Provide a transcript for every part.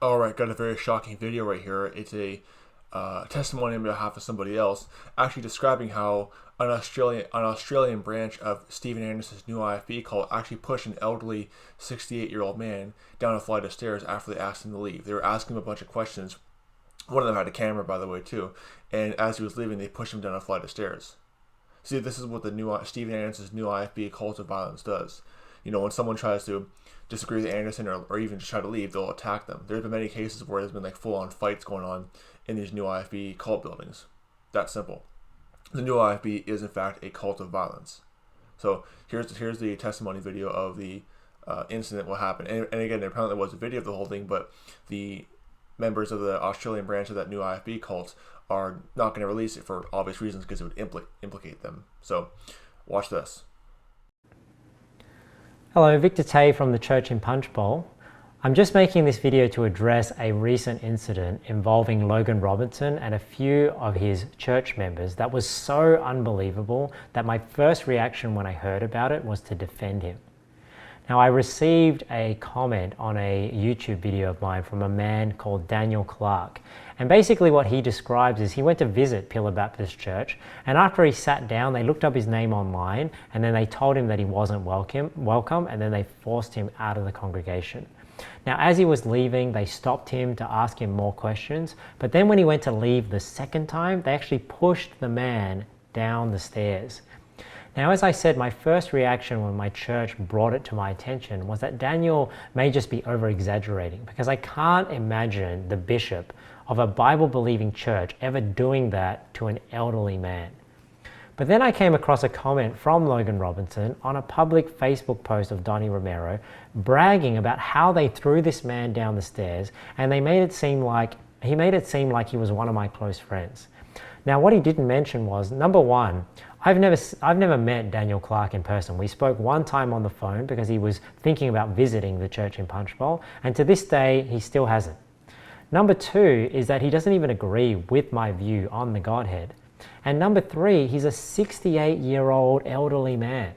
All right, got a very shocking video right here. It's a testimony on behalf of somebody else, actually describing how an Australian branch of Stephen Anderson's new IFB cult actually pushed an elderly 68-year-old man down a flight of stairs after they asked him to leave. They were asking him a bunch of questions. One of them had a camera, by the way, too. And as he was leaving, they pushed him down a flight of stairs. See, this is what the new Stephen Anderson's new IFB cult of violence does. You know, when someone tries to disagree with Anderson or even just try to leave, they'll attack them. There's been many cases where there's been like full-on fights going on in these new IFB cult buildings. That simple. The new IFB is in fact a cult of violence. So here's the testimony video of the incident, what happened. And again, there apparently was a video of the whole thing, but the members of the Australian branch of that new IFB cult are not going to release it for obvious reasons because it would implicate them. So watch this. Hello, Victor Tay from the Church in Punchbowl. I'm just making this video to address a recent incident involving Logan Robertson and a few of his church members that was so unbelievable that my first reaction when I heard about it was to defend him. Now, I received a comment on a YouTube video of mine from a man called Daniel Clark. And basically what he describes is he went to visit Pillar Baptist Church, and after he sat down, they looked up his name online, and then they told him that he wasn't welcome, and then they forced him out of the congregation. Now, as he was leaving, they stopped him to ask him more questions, but then when he went to leave the second time, they actually pushed the man down the stairs. Now, as I said, my first reaction when my church brought it to my attention was that Daniel may just be over-exaggerating, because I can't imagine the bishop of a Bible-believing church ever doing that to an elderly man. But then I came across a comment from Logan Robertson on a public Facebook post of Donnie Romero bragging about how they threw this man down the stairs, and he made it seem like he was one of my close friends. Now, what he didn't mention was, number one, I've never met Daniel Clark in person. We spoke one time on the phone because he was thinking about visiting the church in Punchbowl, and to this day, he still hasn't. Number two is that he doesn't even agree with my view on the Godhead. And number three, he's a 68-year-old elderly man.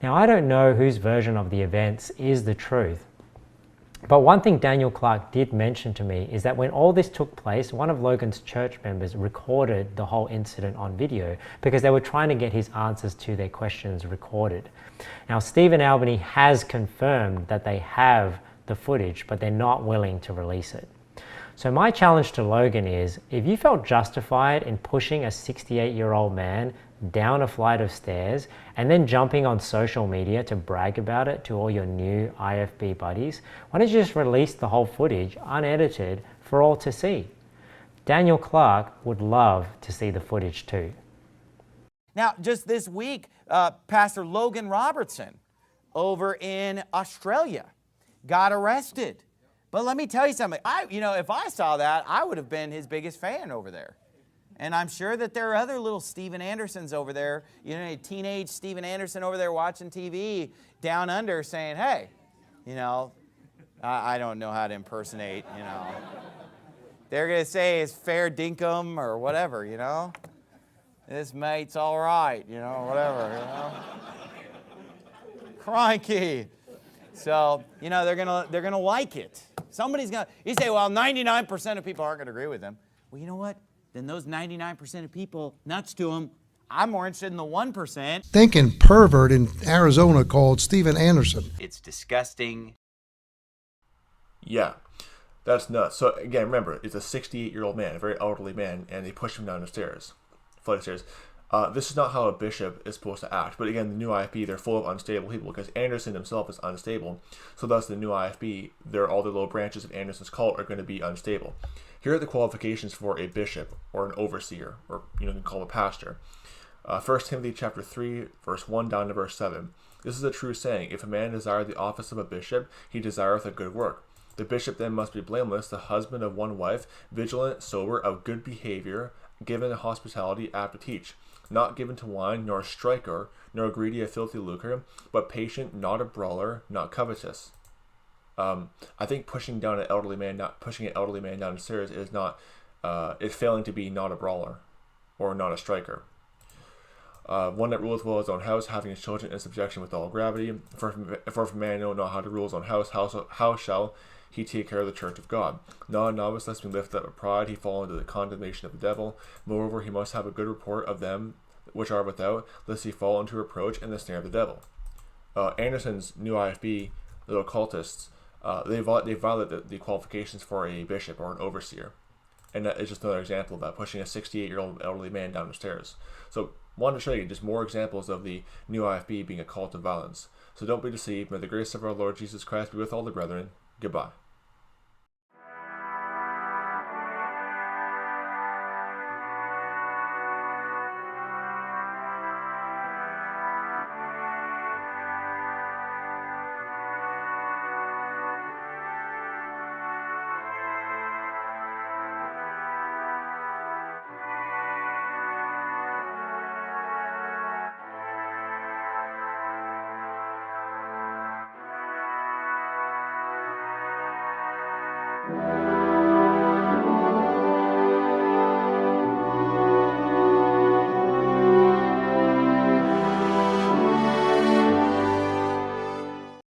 Now, I don't know whose version of the events is the truth, but one thing Daniel Clark did mention to me is that when all this took place, one of Logan's church members recorded the whole incident on video because they were trying to get his answers to their questions recorded. Now, Stephen Albany has confirmed that they have the footage, but they're not willing to release it. So my challenge to Logan is, if you felt justified in pushing a 68-year-old man down a flight of stairs and then jumping on social media to brag about it to all your new IFB buddies, why don't you just release the whole footage unedited for all to see? Daniel Clark would love to see the footage too. Now, just this week, Pastor Logan Robertson over in Australia got arrested. But let me tell you something. If I saw that, I would have been his biggest fan over there. And I'm sure that there are other little Stephen Andersons over there, a teenage Stephen Anderson over there watching TV down under saying, hey, I don't know how to impersonate, They're going to say it's fair dinkum or whatever, This mate's all right, whatever, Crikey. So, they're gonna like it. Somebody's gonna, you say, well, 99% of people aren't gonna agree with them. Well, you know what? Then those 99% of people, nuts to them. I'm more interested in the 1%. Thinking pervert in Arizona called Stephen Anderson. It's disgusting. Yeah, that's nuts. So again, remember, it's a 68-year-old man, a very elderly man, and they pushed him down the stairs, flight of stairs. This is not how a bishop is supposed to act. But again, the new IFB, they're full of unstable people because Anderson himself is unstable. So thus the new IFB, all the little branches of Anderson's cult are going to be unstable. Here are the qualifications for a bishop or an overseer, or you can call him a pastor. 1 Timothy chapter 3, verse 1 down to verse 7. This is a true saying. If a man desire the office of a bishop, he desireth a good work. The bishop then must be blameless, the husband of one wife, vigilant, sober, of good behavior, given hospitality, apt to teach, not given to wine, nor a striker, nor greedy of filthy lucre, but patient, not a brawler, not covetous. I think pushing an elderly man down the stairs is failing to be not a brawler or not a striker. One that ruleth well his own house, having his children in subjection with all gravity. For if a man know not how to rule his own house, how shall he take care of the church of God? Not a novice, lest being lifted up with pride, he fall into the condemnation of the devil. Moreover, he must have a good report of them which are without, lest he fall into reproach and the snare of the devil. Anderson's new IFB, the occultists, they violate the qualifications for a bishop or an overseer. And that is just another example of that, pushing a 68-year-old elderly man down the stairs. So, wanted to show you just more examples of the new IFB being a cult of violence. So don't be deceived. May the grace of our Lord Jesus Christ be with all the brethren. Goodbye. you